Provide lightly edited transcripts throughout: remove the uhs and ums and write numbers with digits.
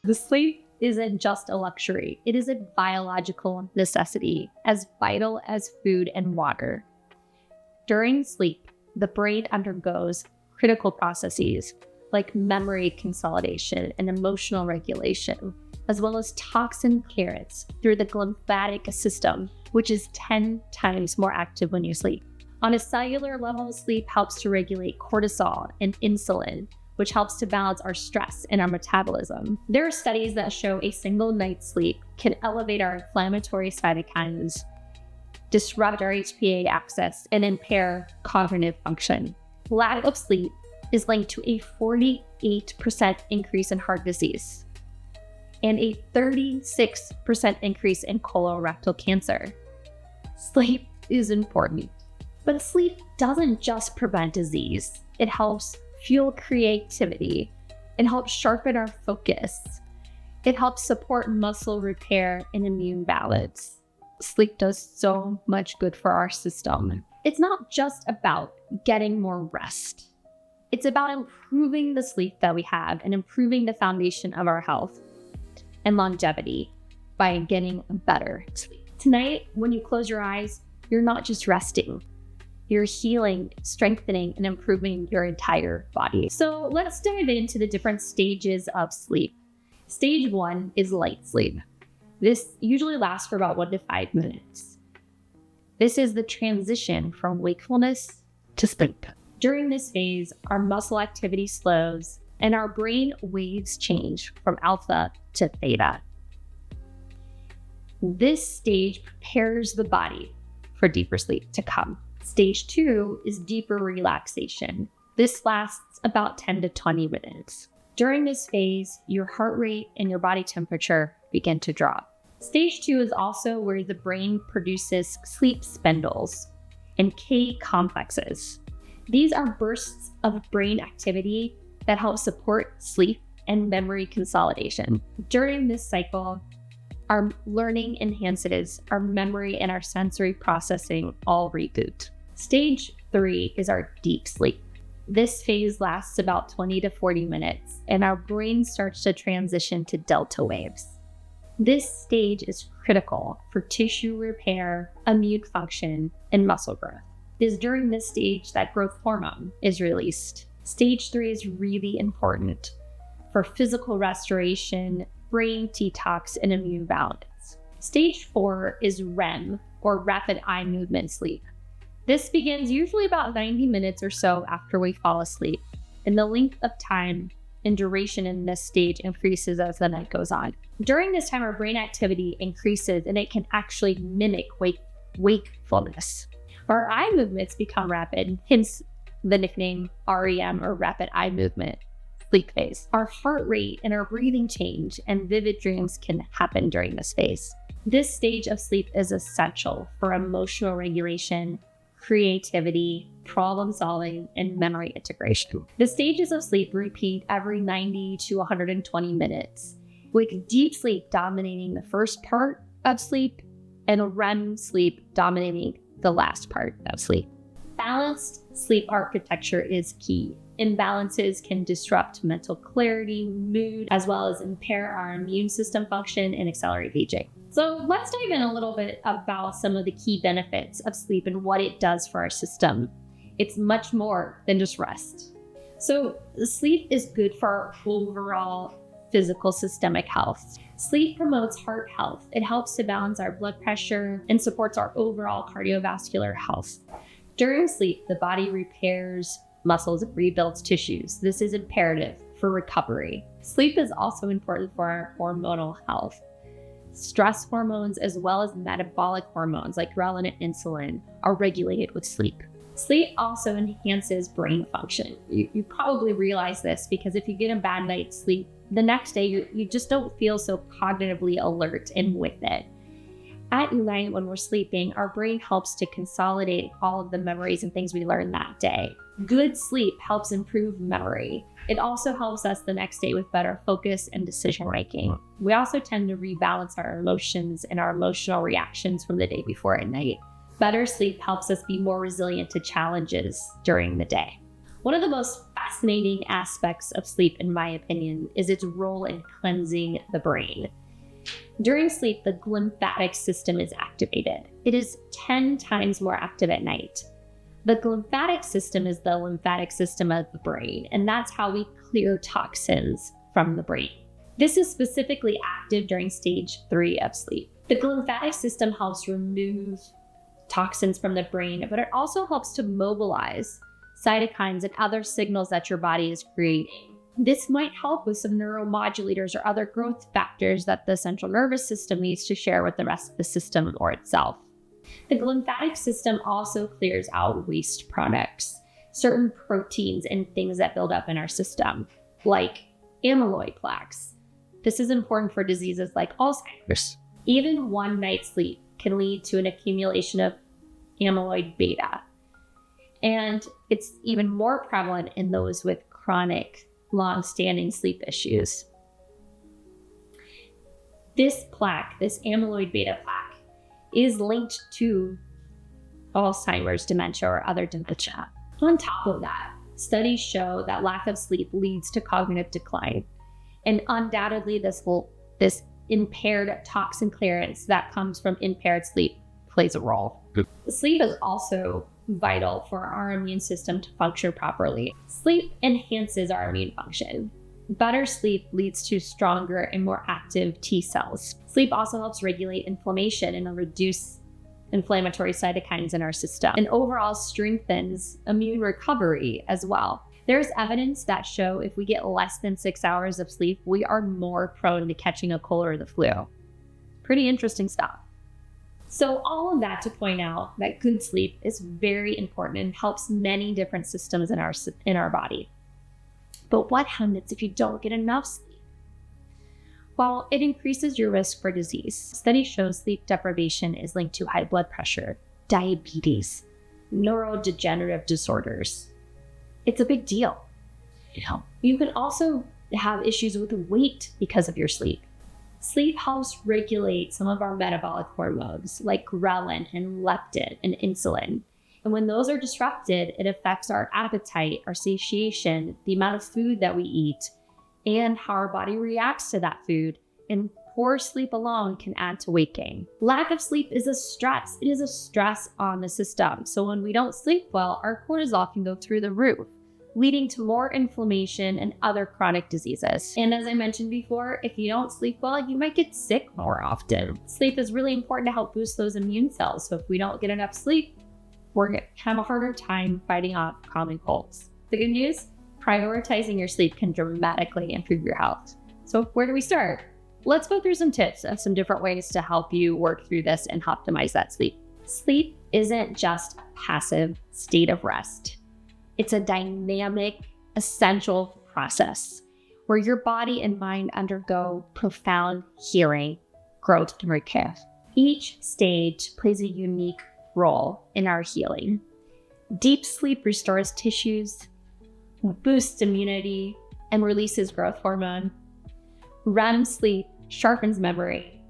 The sleep isn't just a luxury. It is a biological necessity, as vital as food and water. During sleep, the brain undergoes critical processes like memory consolidation and emotional regulation, as well as toxin clearance through the lymphatic system, which is 10 times more active when you sleep. On a cellular level, sleep helps to regulate cortisol and insulin, which helps to balance our stress and our metabolism. There are studies that show a single night's sleep can elevate our inflammatory cytokines, disrupt our HPA axis, and impair cognitive function. Lack of sleep is linked to a 48% increase in heart disease and a 36% increase in colorectal cancer. Sleep is important, but sleep doesn't just prevent disease. It helps fuel creativity. It helps sharpen our focus. It helps support muscle repair and immune balance. Sleep does so much good for our system. It's not just about getting more rest. It's about improving the sleep that we have and improving the foundation of our health and longevity by getting better sleep. Tonight, when you close your eyes, you're not just resting. You're healing, strengthening, and improving your entire body. So let's dive into the different stages of sleep. Stage 1 is light sleep. This usually lasts for about 1 to 5 minutes. This is the transition from wakefulness to sleep. During this phase, our muscle activity slows and our brain waves change from alpha to theta. This stage prepares the body for deeper sleep to come. Stage 2 is deeper relaxation. This lasts about 10 to 20 minutes. During this phase, your heart rate and your body temperature begin to drop. Stage 2 is also where the brain produces sleep spindles and K complexes. These are bursts of brain activity that help support sleep and memory consolidation. During this cycle, our learning enhances, our memory and our sensory processing all reboot. Stage 3 is our deep sleep. This phase lasts about 20 to 40 minutes, and our brain starts to transition to delta waves. This stage is critical for tissue repair, immune function, and muscle growth. It is during this stage that growth hormone is released. Stage 3 is really important for physical restoration, brain detox, and immune balance. Stage 4 is REM, or rapid eye movement sleep. This begins usually about 90 minutes or so after we fall asleep, and the length of time and duration in this stage increases as the night goes on. During this time, our brain activity increases and it can actually mimic wakefulness. Our eye movements become rapid, hence the nickname REM, or rapid eye movement sleep phase. Our heart rate and our breathing change, and vivid dreams can happen during this phase. This stage of sleep is essential for emotional regulation, creativity, problem solving, and memory integration. The stages of sleep repeat every 90 to 120 minutes, with deep sleep dominating the first part of sleep and REM sleep dominating the last part of sleep. Balanced sleep architecture is key. Imbalances can disrupt mental clarity, mood, as well as impair our immune system function and accelerate aging. So let's dive in a little bit about some of the key benefits of sleep and what it does for our system. It's much more than just rest. So sleep is good for our overall physical systemic health. Sleep promotes heart health. It helps to balance our blood pressure and supports our overall cardiovascular health. During sleep, the body repairs muscles and rebuilds tissues. This is imperative for recovery. Sleep is also important for our hormonal health. Stress hormones, as well as metabolic hormones like ghrelin and insulin, are regulated with sleep. Sleep also enhances brain function. You probably realize this because if you get a bad night's sleep, the next day you just don't feel so cognitively alert and with it. At night when we're sleeping, our brain helps to consolidate all of the memories and things we learned that day. Good sleep helps improve memory. It also helps us the next day with better focus and decision making. We also tend to rebalance our emotions and our emotional reactions from the day before at night. Better sleep helps us be more resilient to challenges during the day. One of the most fascinating aspects of sleep, in my opinion, is its role in cleansing the brain. During sleep, the glymphatic system is activated. It is 10 times more active at night. The glymphatic system is the lymphatic system of the brain, and that's how we clear toxins from the brain. This is specifically active during stage 3 of sleep. The glymphatic system helps remove toxins from the brain, but it also helps to mobilize cytokines and other signals that your body is creating. This might help with some neuromodulators or other growth factors that the central nervous system needs to share with the rest of the system or itself. The glymphatic system also clears out waste products, certain proteins and things that build up in our system, like amyloid plaques. This is important for diseases like Alzheimer's. Even one night's sleep can lead to an accumulation of amyloid beta. And it's even more prevalent in those with chronic, long-standing sleep issues. This plaque, this amyloid beta plaque, is linked to Alzheimer's, dementia, or other dementia. On top of that, studies show that lack of sleep leads to cognitive decline. And undoubtedly, this impaired toxin clearance that comes from impaired sleep plays a role. Sleep is also vital for our immune system to function properly. Sleep enhances our immune function. Better sleep leads to stronger and more active T cells. Sleep also helps regulate inflammation and reduce inflammatory cytokines in our system, and overall strengthens immune recovery as well. There's evidence that show if we get less than 6 hours of sleep, we are more prone to catching a cold or the flu. Pretty interesting stuff. So all of that to point out that good sleep is very important and helps many different systems in our body. But what happens if you don't get enough sleep? Well, it increases your risk for disease. Studies show sleep deprivation is linked to high blood pressure, diabetes, neurodegenerative disorders. It's a big deal. You can also have issues with weight because of your sleep. Sleep helps regulate some of our metabolic hormones like ghrelin and leptin and insulin. And when those are disrupted, it affects our appetite, our satiation, the amount of food that we eat, and how our body reacts to that food. And poor sleep alone can add to weight gain. Lack of sleep is a stress. It is a stress on the system. So when we don't sleep well, our cortisol can go through the roof, leading to more inflammation and other chronic diseases. And as I mentioned before, if you don't sleep well, you might get sick more often. Sleep is really important to help boost those immune cells. So if we don't get enough sleep, we're going to have a harder time fighting off common colds. The good news, prioritizing your sleep can dramatically improve your health. So where do we start? Let's go through some tips of some different ways to help you work through this and optimize that sleep. Sleep isn't just a passive state of rest. It's a dynamic, essential process where your body and mind undergo profound healing, growth, and repair. Each stage plays a unique role in our healing. Deep sleep restores tissues, boosts immunity, and releases growth hormone. REM sleep sharpens memory,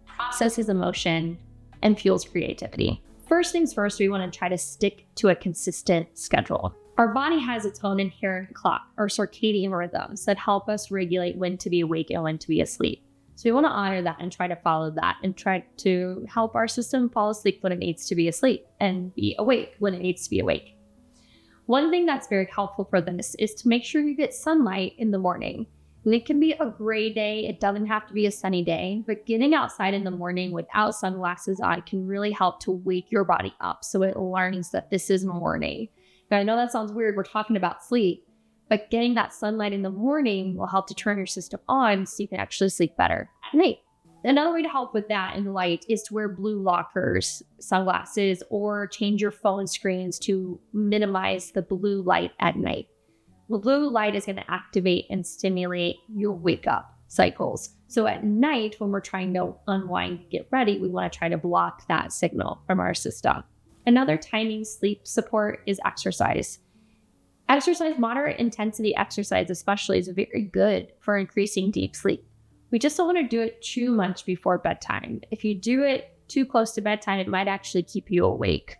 processes emotion, and fuels creativity. First things first, we want to try to stick to a consistent schedule. Our body has its own inherent clock or circadian rhythms that help us regulate when to be awake and when to be asleep. So we want to honor that and try to follow that and try to help our system fall asleep when it needs to be asleep and be awake when it needs to be awake. One thing that's very helpful for this is to make sure you get sunlight in the morning. And it can be a gray day. It doesn't have to be a sunny day, but getting outside in the morning without sunglasses on can really help to wake your body up so it learns that this is morning. Now, I know that sounds weird. We're talking about sleep, but getting that sunlight in the morning will help to turn your system on so you can actually sleep better at night. Another way to help with that in light is to wear blue blockers, sunglasses, or change your phone screens to minimize the blue light at night. Blue light is going to activate and stimulate your wake up cycles. So at night, when we're trying to unwind and get ready, we want to try to block that signal from our system. Another timing sleep support is exercise. Moderate intensity exercise especially is very good for increasing deep sleep. We just don't want to do it too much before bedtime. If you do it too close to bedtime, it might actually keep you awake.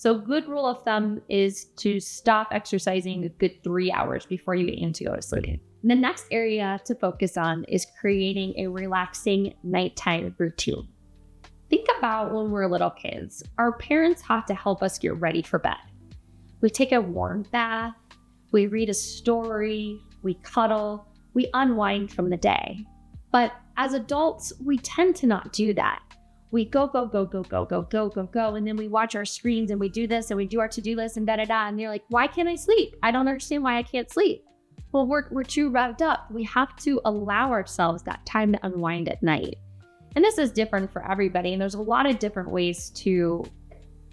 So good rule of thumb is to stop exercising a good 3 hours before you aim to go to sleep. The next area to focus on is creating a relaxing nighttime routine. Think about when we're little kids. Our parents have to help us get ready for bed. We take a warm bath, we read a story, we cuddle, we unwind from the day. But as adults, we tend to not do that. We go, and then we watch our screens and we do this and we do our to-do list and da-da-da. And you're like, why can't I sleep? I don't understand why I can't sleep. Well, we're too revved up. We have to allow ourselves that time to unwind at night. And this is different for everybody. And there's a lot of different ways to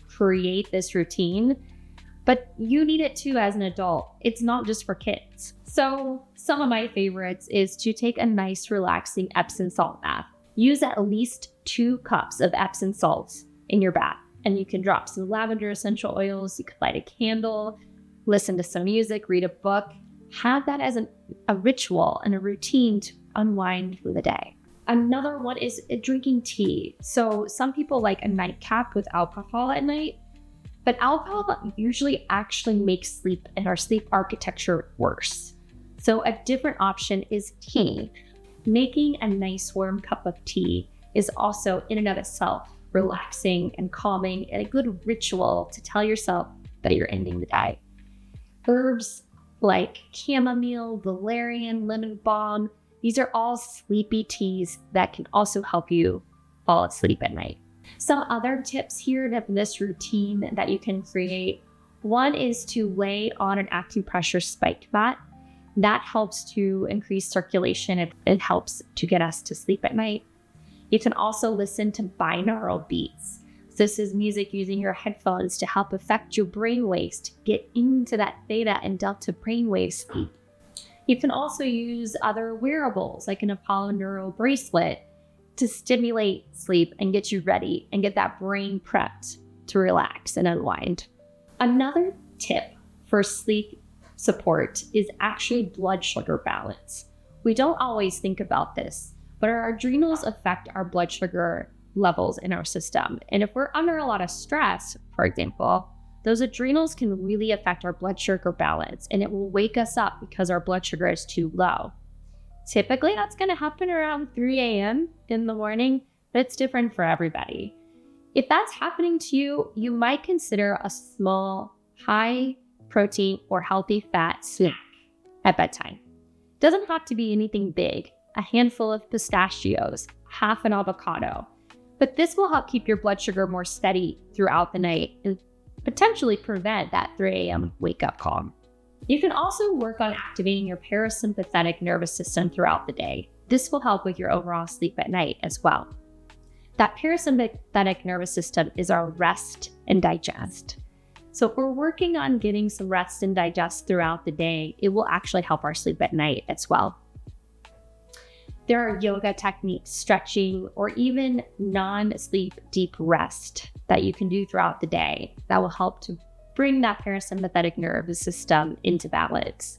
create this routine, but you need it too as an adult. It's not just for kids. So some of my favorites is to take a nice, relaxing Epsom salt bath. Use at least 2 cups of Epsom salts in your bath. And you can drop some lavender essential oils. You could light a candle, listen to some music, read a book. Have that as a ritual and a routine to unwind for the day. Another one is drinking tea. So some people like a nightcap with alcohol at night, but alcohol usually actually makes sleep and our sleep architecture worse. So a different option is tea. Making a nice warm cup of tea is also in and of itself relaxing and calming and a good ritual to tell yourself that you're ending the day. Herbs like chamomile, valerian, lemon balm, these are all sleepy teas that can also help you fall asleep at night. Some other tips here to this routine that you can create. One is to lay on an acupressure spike mat. That helps to increase circulation. It helps to get us to sleep at night. You can also listen to binaural beats. So this is music using your headphones to help affect your brain waves to get into that theta and delta brainwave sleep. You can also use other wearables like an Apollo Neuro bracelet to stimulate sleep and get you ready and get that brain prepped to relax and unwind. Another tip for sleep support is actually blood sugar balance. We don't always think about this, but our adrenals affect our blood sugar levels in our system. And if we're under a lot of stress, for example, those adrenals can really affect our blood sugar balance and it will wake us up because our blood sugar is too low. Typically, that's going to happen around 3 a.m. in the morning, but it's different for everybody. If that's happening to you, you might consider a small, high protein or healthy fat snack at bedtime. Doesn't have to be anything big, a handful of pistachios, half an avocado, but this will help keep your blood sugar more steady throughout the night and potentially prevent that 3 a.m. wake-up call. You can also work on activating your parasympathetic nervous system throughout the day. This will help with your overall sleep at night as well. That parasympathetic nervous system is our rest and digest. So if we're working on getting some rest and digest throughout the day, it will actually help our sleep at night as well. There are yoga techniques, stretching, or even non-sleep deep rest that you can do throughout the day that will help to bring that parasympathetic nervous system into balance.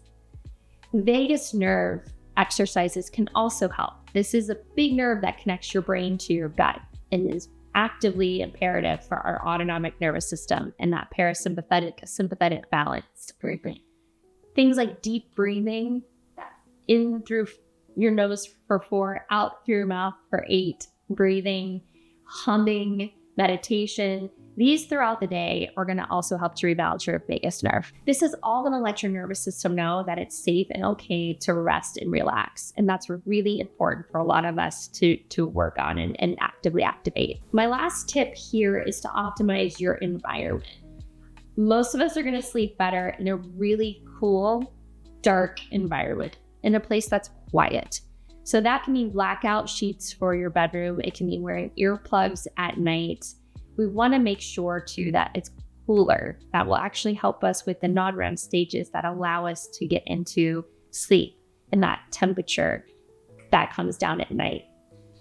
Vagus nerve exercises can also help. This is a big nerve that connects your brain to your gut and is actively imperative for our autonomic nervous system and that sympathetic balance. Things like deep breathing, in through your nose for 4, out through your mouth for 8, breathing, humming, meditation. These throughout the day are going to also help to rebalance your vagus nerve. This is all going to let your nervous system know that it's safe and okay to rest and relax. And that's really important for a lot of us to work on and actively activate. My last tip here is to optimize your environment. Most of us are going to sleep better in a really cool, dark environment, in a place that's quiet. So that can mean blackout sheets for your bedroom. It can mean wearing earplugs at night. We want to make sure too that it's cooler. That will actually help us with the non-REM stages that allow us to get into sleep and that temperature that comes down at night.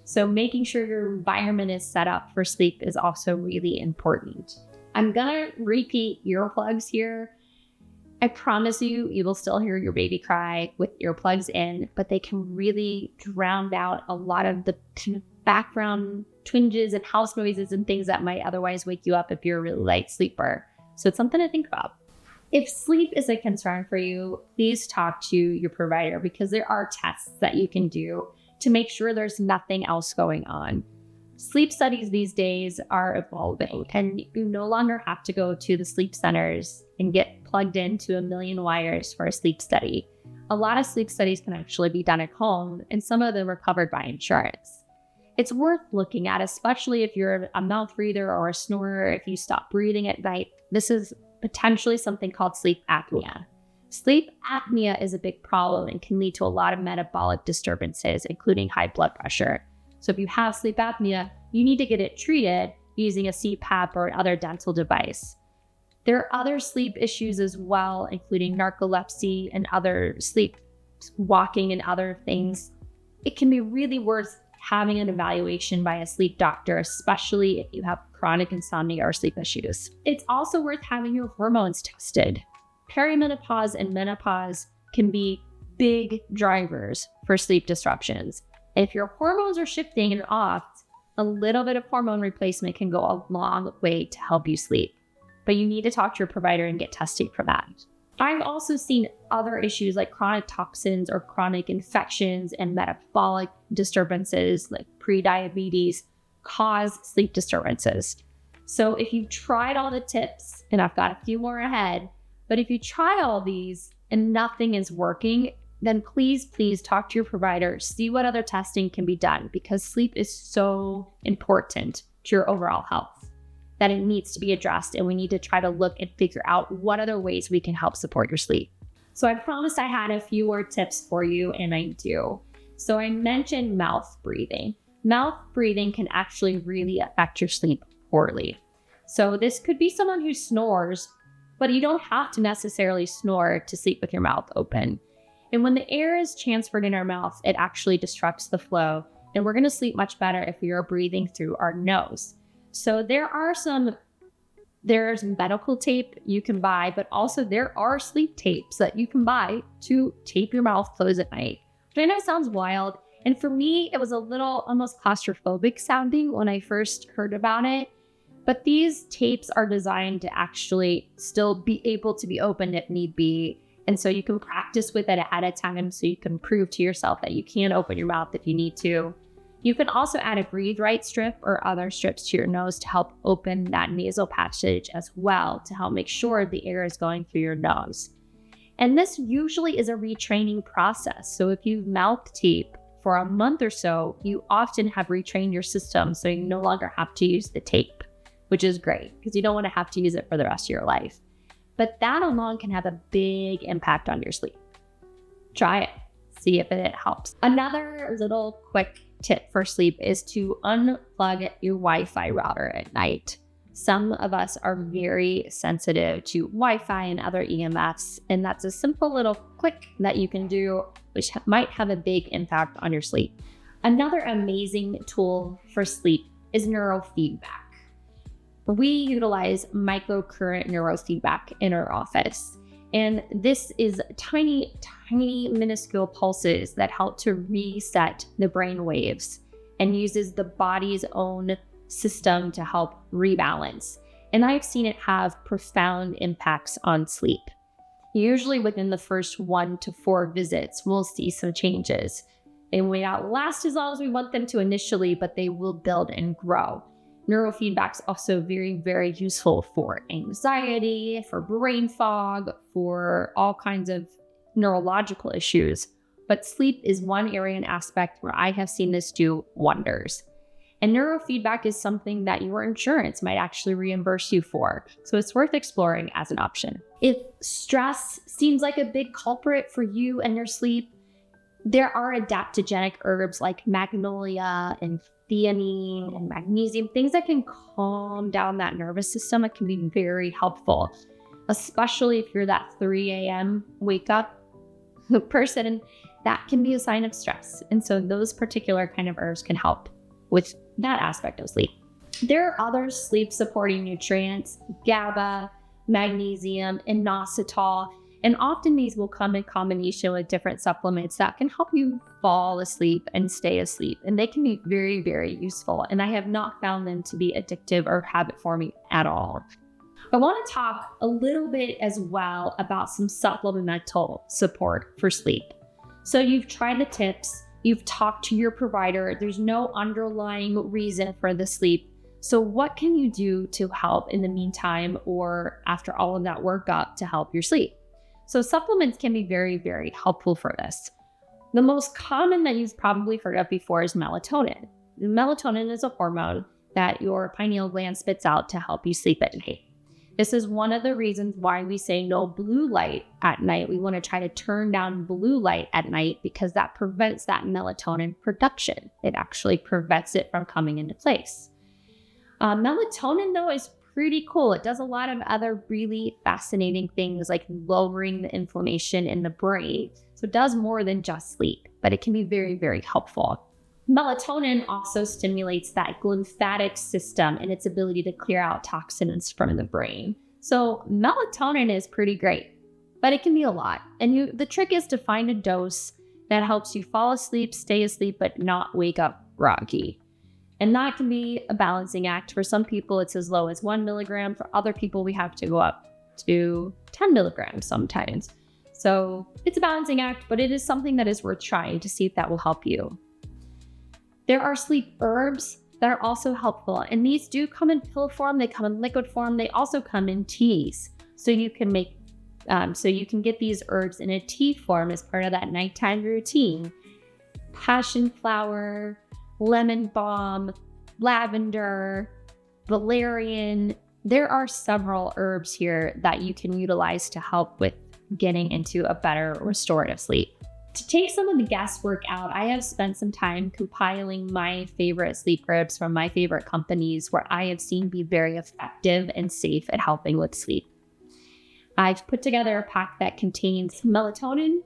So making sure your environment is set up for sleep is also really important. I'm gonna repeat earplugs here. I promise you, you will still hear your baby cry with earplugs in, but they can really drown out a lot of the background twinges and house noises and things that might otherwise wake you up if you're a really light sleeper. So it's something to think about. If sleep is a concern for you, please talk to your provider because there are tests that you can do to make sure there's nothing else going on. Sleep studies these days are evolving, and you no longer have to go to the sleep centers and get plugged into a million wires for a sleep study. A lot of sleep studies can actually be done at home, and some of them are covered by insurance. It's worth looking at, especially if you're a mouth breather or a snorer. If you stop breathing at night, this is potentially something called sleep apnea. Sleep apnea is a big problem and can lead to a lot of metabolic disturbances, including high blood pressure. So if you have sleep apnea, you need to get it treated using a CPAP or other dental device. There are other sleep issues as well, including narcolepsy and other sleep walking and other things. It can be really worth having an evaluation by a sleep doctor, especially if you have chronic insomnia or sleep issues. It's also worth having your hormones tested. Perimenopause and menopause can be big drivers for sleep disruptions. If your hormones are shifting and off, a little bit of hormone replacement can go a long way to help you sleep. But you need to talk to your provider and get testing for that. I've also seen other issues like chronic toxins or chronic infections and metabolic disturbances like prediabetes cause sleep disturbances. So if you've tried all the tips, and I've got a few more ahead, but if you try all these and nothing is working, then please talk to your provider, see what other testing can be done, because sleep is so important to your overall health that it needs to be addressed, and we need to try to look and figure out what other ways we can help support your sleep. So I promised I had a few more tips for you, and I do. So I mentioned mouth breathing. Mouth breathing can actually really affect your sleep poorly. So this could be someone who snores, but you don't have to necessarily snore to sleep with your mouth open. And when the air is transferred in our mouth, it actually disrupts the flow, and we're going to sleep much better if we are breathing through our nose. So there's medical tape you can buy, but also there are sleep tapes that you can buy to tape your mouth closed at night, which I know sounds wild. And for me, it was a little almost claustrophobic sounding when I first heard about it. But these tapes are designed to actually still be able to be opened if need be. And so you can practice with it at a time so you can prove to yourself that you can open your mouth if you need to. You can also add a breathe right strip or other strips to your nose to help open that nasal passage as well, to help make sure the air is going through your nose. And this usually is a retraining process. So if you mouth tape for a month or so, you often have retrained your system so you no longer have to use the tape, which is great because you don't want to have to use it for the rest of your life. But that alone can have a big impact on your sleep. Try it, see if it helps. Another little quick tip for sleep is to unplug your Wi-Fi router at night. Some of us are very sensitive to Wi-Fi and other EMFs, and that's a simple little click that you can do, which might have a big impact on your sleep. Another amazing tool for sleep is neurofeedback. We utilize microcurrent neurofeedback in our office. And this is tiny, minuscule pulses that help to reset the brain waves and uses the body's own system to help rebalance. And I've seen it have profound impacts on sleep. Usually within the first 1 to 4 visits, we'll see some changes. They may not last as long as we want them to initially, but they will build and grow. Neurofeedback is also very, very useful for anxiety, for brain fog, for all kinds of neurological issues. But sleep is one area and aspect where I have seen this do wonders. And neurofeedback is something that your insurance might actually reimburse you for. So it's worth exploring as an option. If stress seems like a big culprit for you and your sleep, there are adaptogenic herbs like magnolia and theanine and magnesium, things that can calm down that nervous system. It can be very helpful, especially if you're that 3 a.m. wake up person, and that can be a sign of stress. And so those particular kind of herbs can help with that aspect of sleep. There are other sleep supporting nutrients, GABA, magnesium, and inositol. And often these will come in combination with different supplements that can help you fall asleep and stay asleep. And they can be very, very useful. And I have not found them to be addictive or habit forming at all. I want to talk a little bit as well about some supplemental support for sleep. So you've tried the tips, you've talked to your provider, there's no underlying reason for the sleep. So what can you do to help in the meantime or after all of that workup to help your sleep? So supplements can be very, very helpful for this. The most common that you've probably heard of before is melatonin. Melatonin is a hormone that your pineal gland spits out to help you sleep at night. This is one of the reasons why we say no blue light at night. We want to try to turn down blue light at night because that prevents that melatonin production. It actually prevents it from coming into place. Melatonin, though, is pretty cool. It does a lot of other really fascinating things like lowering the inflammation in the brain. So it does more than just sleep, but it can be very, very helpful. Melatonin also stimulates that lymphatic system and its ability to clear out toxins from the brain. So melatonin is pretty great, but it can be a lot. And the trick is to find a dose that helps you fall asleep, stay asleep, but not wake up groggy. And that can be a balancing act. For some people, it's as low as 1 milligram. For other people, we have to go up to 10 milligrams sometimes. So it's a balancing act, but it is something that is worth trying to see if that will help you. There are sleep herbs that are also helpful, and these do come in pill form, they come in liquid form, they also come in teas. So you can get these herbs in a tea form as part of that nighttime routine. Passion flower, lemon balm, lavender, valerian. There are several herbs here that you can utilize to help with getting into a better restorative sleep. To take some of the guesswork out, I have spent some time compiling my favorite sleep herbs from my favorite companies where I have seen be very effective and safe at helping with sleep. I've put together a pack that contains melatonin,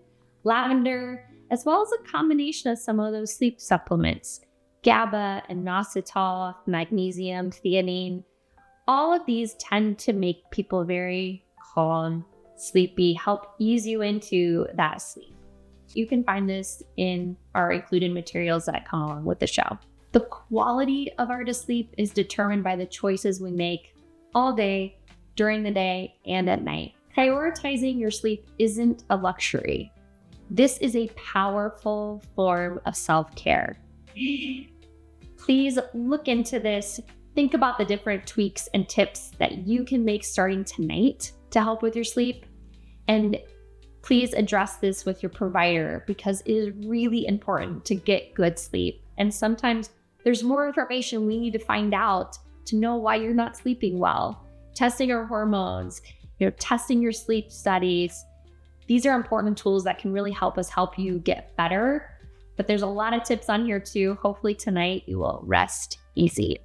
lavender, as well as a combination of some of those sleep supplements, GABA, inositol, magnesium, theanine. All of these tend to make people very calm, sleepy, help ease you into that sleep. You can find this in our included materials that come along with the show. The quality of our sleep is determined by the choices we make all day, during the day, and at night. Prioritizing your sleep isn't a luxury. This is a powerful form of self-care. Please look into this. Think about the different tweaks and tips that you can make starting tonight to help with your sleep. And please address this with your provider because it is really important to get good sleep. And sometimes there's more information we need to find out to know why you're not sleeping well. Testing your hormones, testing your sleep studies. These are important tools that can really help us help you get better. But there's a lot of tips on here too. Hopefully tonight you will rest easy.